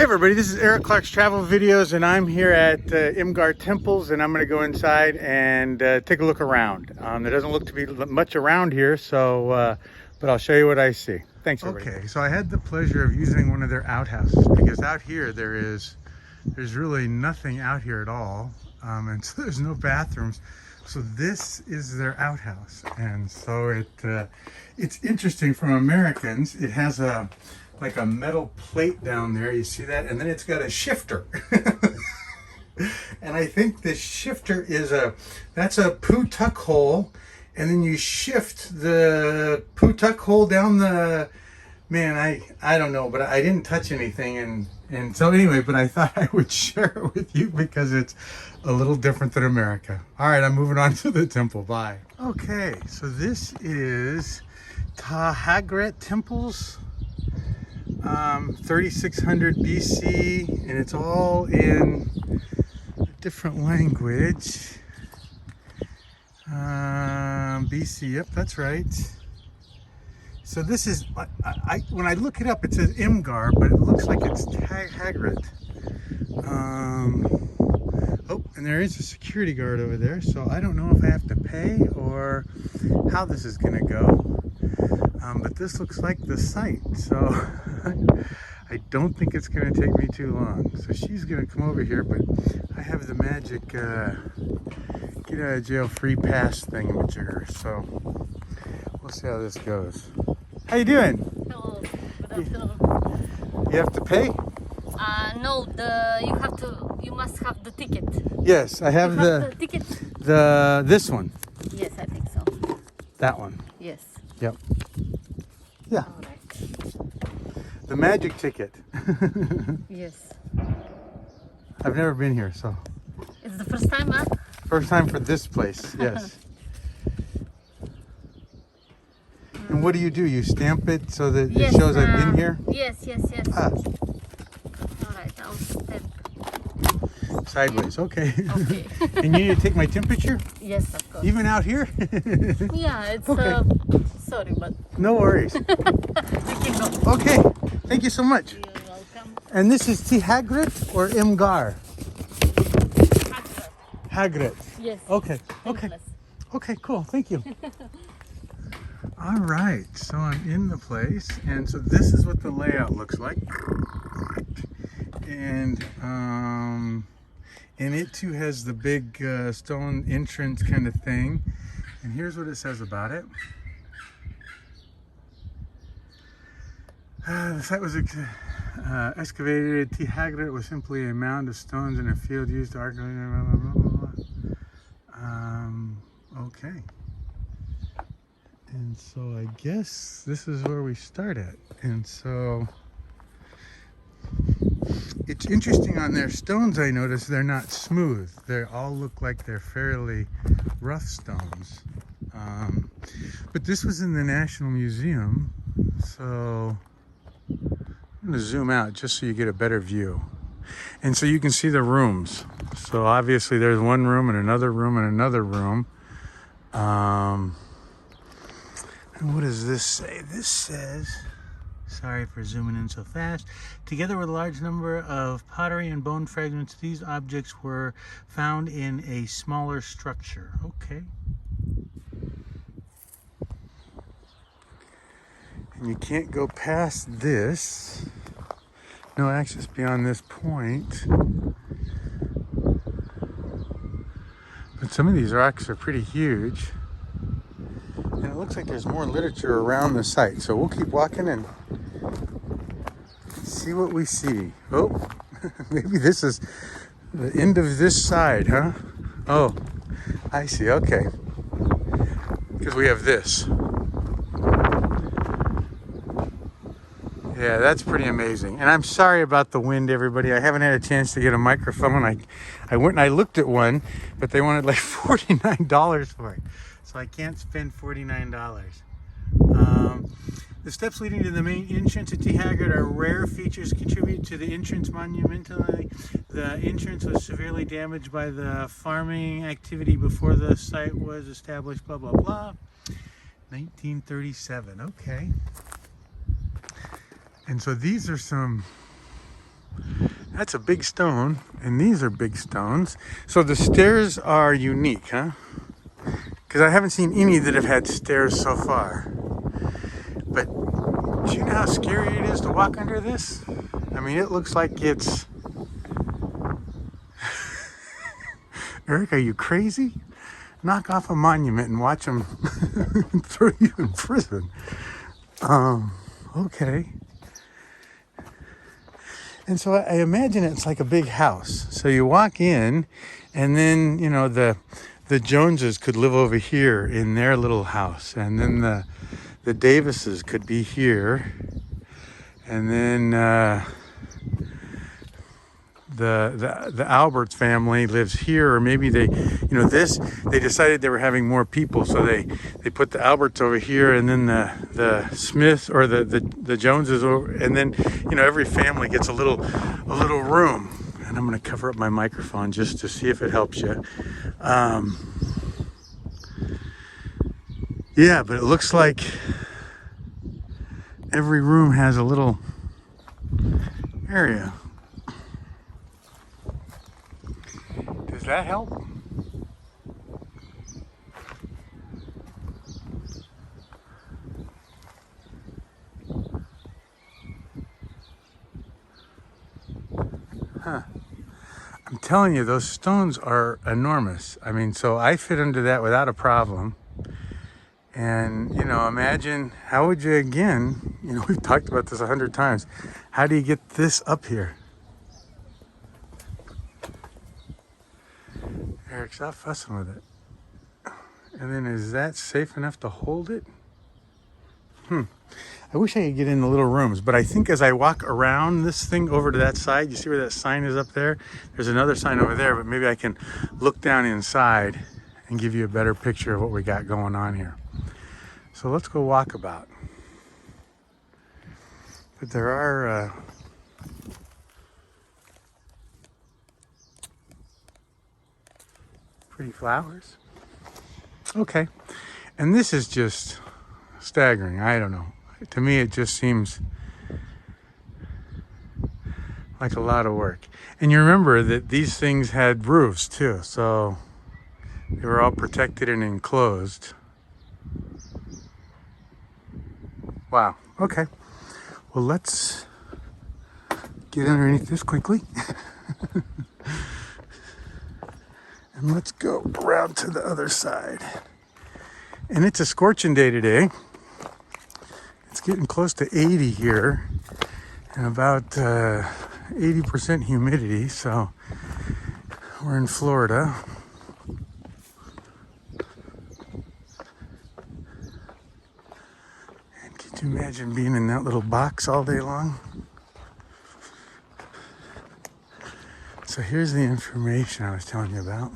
Hey everybody, this is Eric Clark's Travel Videos, and I'm here at Mġarr Temples, and I'm going to go inside and take a look around. There doesn't look to be much around here, so but I'll show you what I see. Thanks everybody. Okay, so I had the pleasure of using one of their outhouses, because out here there's really nothing out here at all, and so there's no bathrooms. So this is their outhouse, and so it's interesting from Americans. It has like a metal plate down there, you see that? And then it's got a shifter. And I think this shifter is that's a poo tuck hole, and then you shift the poo tuck hole down the, man, I don't know, but I didn't touch anything, and so anyway, but I thought I would share it with you because it's a little different than America. All right, I'm moving on to the temple, bye. Okay, so this is Ta Ħaġrat temples. 3600 BC, and it's all in a different language. BC, yep, that's right. So this is, when I look it up, it says Mġarr, but it looks like it's Ta Ħaġrat. Oh, and there is a security guard over there, so I don't know if I have to pay or how this is going to go. But this looks like the site, so I don't think it's going to take me too long. So she's going to come over here, but I have the magic get out of jail free pass thingamajigger, so we'll see how this goes. How you doing? Hello, good afternoon. You have to pay? No, you must have the ticket. Yes, I have the ticket. This one. Yes, I think so. That one. Yes. Yep. Yeah. All right. The magic ticket. Yes. I've never been here, so. It's the first time, huh? First time for this place, yes. And what do? You stamp it so that yes, it shows I've been here? Yes. Ah. All right, I'll stamp. Sideways, okay. Okay. And you need to take my temperature? Yes, of course. Even out here? Yeah, it's okay. Sorry, but no worries. we can go. Okay, thank you so much. You're welcome. And this is Ta Ħaġrat or Mġarr? Ħaġrat. Yes. Okay, okay. Okay, cool, thank you. All right, so I'm in the place, and so this is what the layout looks like. And it too has the big stone entrance kind of thing. And here's what it says about it. The site was excavated. Ta Ħaġrat was simply a mound of stones in a field used to archaeology. Okay. And so I guess this is where we start at. And so it's interesting on their stones, I noticed they're not smooth. They all look like they're fairly rough stones. But this was in the National Museum, so I'm going to zoom out just so you get a better view. And so you can see the rooms. So obviously there's one room and another room and another room. And what does this say? This says, sorry for zooming in so fast, together with a large number of pottery and bone fragments, these objects were found in a smaller structure. Okay. And you can't go past this. No access beyond this point. But some of these rocks are pretty huge. And it looks like there's more literature around the site. So we'll keep walking and see what we see. Oh, maybe this is the end of this side, huh? Oh, I see, okay. Because we have this. Yeah, that's pretty amazing. And I'm sorry about the wind, everybody. I haven't had a chance to get a microphone. I went and I looked at one, but they wanted like $49 for it. So I can't spend $49. The steps leading to the main entrance at Ta Ħaġrat are rare features contribute to the entrance monumentally. The entrance was severely damaged by the farming activity before the site was established, blah, blah, blah. 1937, okay. And so these are some That's a big stone, and these are big stones. So the stairs are unique, huh? Because I haven't seen any that have had stairs so far. But do you know how scary it is to walk under this? I mean, it looks like it's... Eric, are you crazy? Knock off a monument and watch them throw you in prison. Okay. And so I imagine it's like a big house. So you walk in, and then, you know, the Joneses could live over here in their little house, and then the Davises could be here, and then the Alberts family lives here, or maybe they, you know, they decided they were having more people, so they put the Alberts over here, and then the Smiths or the Joneses over, and then, you know, every family gets a little room. And I'm going to cover up my microphone just to see if it helps you. Yeah, but it looks like every room has a little area. Does that help? Huh. I'm telling you, those stones are enormous. I mean, so I fit under that without a problem. And, you know, imagine, how would you, again, you know, we've talked about this 100 times. How do you get this up here? Eric, stop fussing with it. And then, is that safe enough to hold it? I wish I could get in the little rooms, but I think as I walk around this thing over to that side, you see where that sign is up there? There's another sign over there, but maybe I can look down inside and give you a better picture of what we got going on here. So let's go walk about. But there are pretty flowers. Okay, and this is just staggering. I don't know. To me, it just seems like a lot of work. And you remember that these things had roofs too, so they were all protected and enclosed. Wow, okay. Well, let's get underneath this quickly. And let's go around to the other side. And it's a scorching day today. It's getting close to 80 here, and about 80% humidity, so we're in Florida. And could you imagine being in that little box all day long? So here's the information I was telling you about.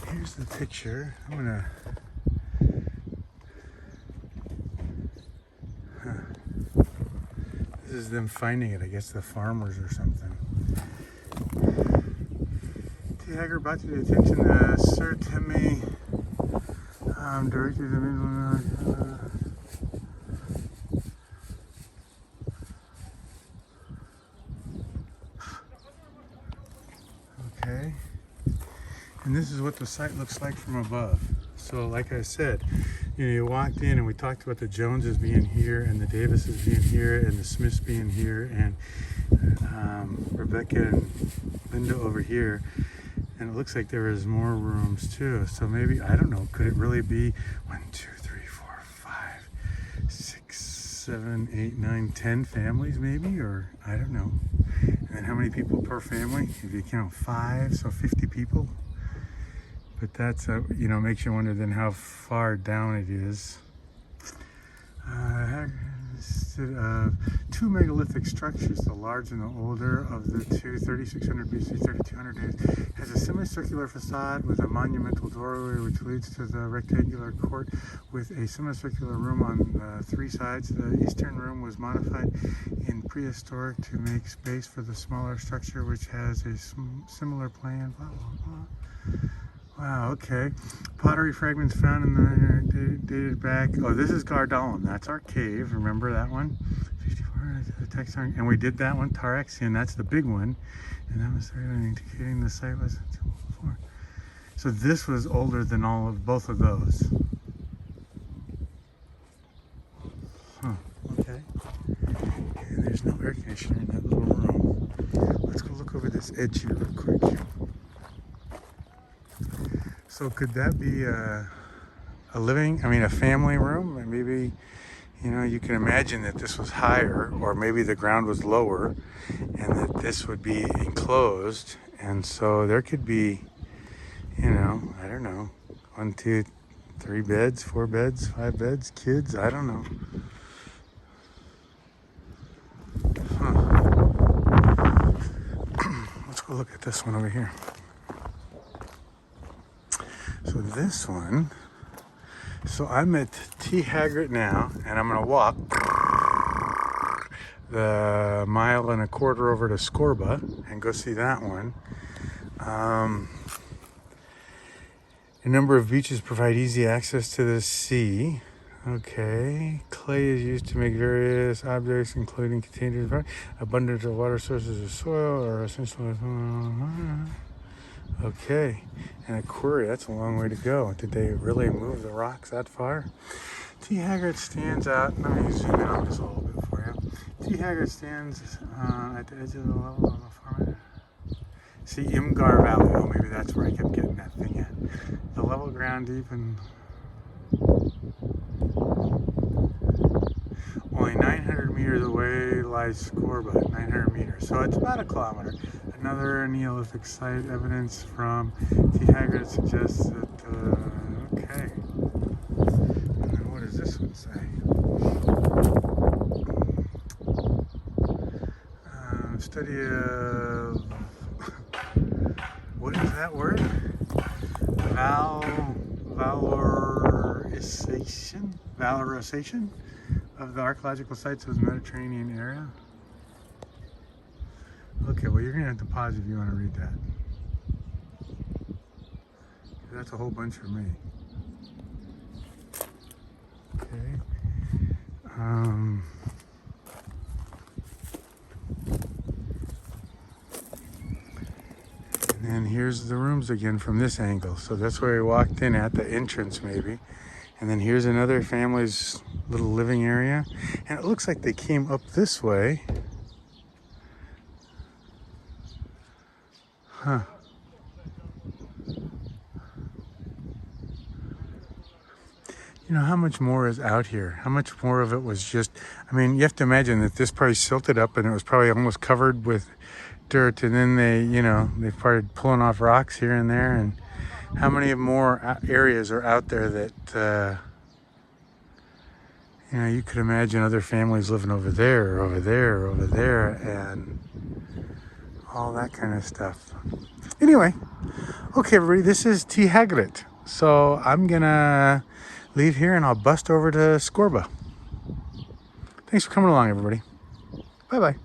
Here's the picture. I'm gonna... This is them finding it, I guess the farmers or something. Ta Ħaġrat brought to the attention the Sir Timmy directed the middle. Okay. And this is what the site looks like from above. So like I said, you know, you walked in and we talked about the Joneses being here and the Davises being here and the Smiths being here and Rebecca and Linda over here. And it looks like there is more rooms too. So maybe, I don't know, could it really be 1, 2, 3, 4, 5, 6, 7, 8, 9, 10 families maybe? Or I don't know. And then how many people per family? If you count 5, so 50 people. But that's, you know, makes you wonder then how far down it is. Two megalithic structures, the large and the older of the two, 3600 BC, 3200 AD, has a semicircular facade with a monumental doorway which leads to the rectangular court with a semicircular room on 3 sides. The eastern room was modified in prehistoric to make space for the smaller structure which has a similar plan. Blah, blah, blah. Wow, okay. Pottery fragments found in the dated back. Oh, this is Gardalum. That's our cave. Remember that one? 54. The text on, and we did that one. Tarexian. That's the big one, and that was indicating the site was 204. So this was older than both of those. Huh. Okay. And there's no air conditioner in that little room. Let's go look over this edge here real quick. So could that be a family room? And maybe, you can imagine that this was higher, or maybe the ground was lower, and that this would be enclosed. And so there could be, I don't know, 1, 2, 3 beds, 4 beds, 5 beds, kids, I don't know. Let's go look at this one over here. So this one, I'm at Ta Ħaġrat now, and I'm gonna walk the 1.25 miles over to Skorba and go see that one. A number of beaches provide easy access to the sea. Okay, clay is used to make various objects, including containers. Abundance of water sources of soil or essential. Okay, and a quarry, that's a long way to go. Did they really move the rocks that far? Ta Ħaġrat stands out. Let me zoom in on this a little bit for you. Ta Ħaġrat stands at the edge of the level of the farm. See, Mġarr Valley. Oh, maybe that's where I kept getting that thing at. The level ground deep and only 900 meters away lies Skorba, 900 meters. So it's about 1 kilometer. Another Neolithic site evidence from Ta Ħaġrat suggests that, okay. And then what does this one say? Study of, what is that word? Valorization of the archaeological sites of the Mediterranean area. Okay, well, you're going to have to pause if you want to read that. That's a whole bunch for me. Okay. And then here's the rooms again from this angle. So that's where we walked in at, the entrance maybe. And then here's another family's little living area. And it looks like they came up this way. Huh. How much more is out here? How much more of it was just, you have to imagine that this probably silted up and it was probably almost covered with dirt, and then they started pulling off rocks here and there, and how many more areas are out there that, you could imagine other families living over there, over there, over there, and all that kind of stuff. Anyway, okay, everybody, this is Ta Ħaġrat. So I'm gonna leave here and I'll bust over to Skorba. Thanks for coming along, everybody. Bye-bye.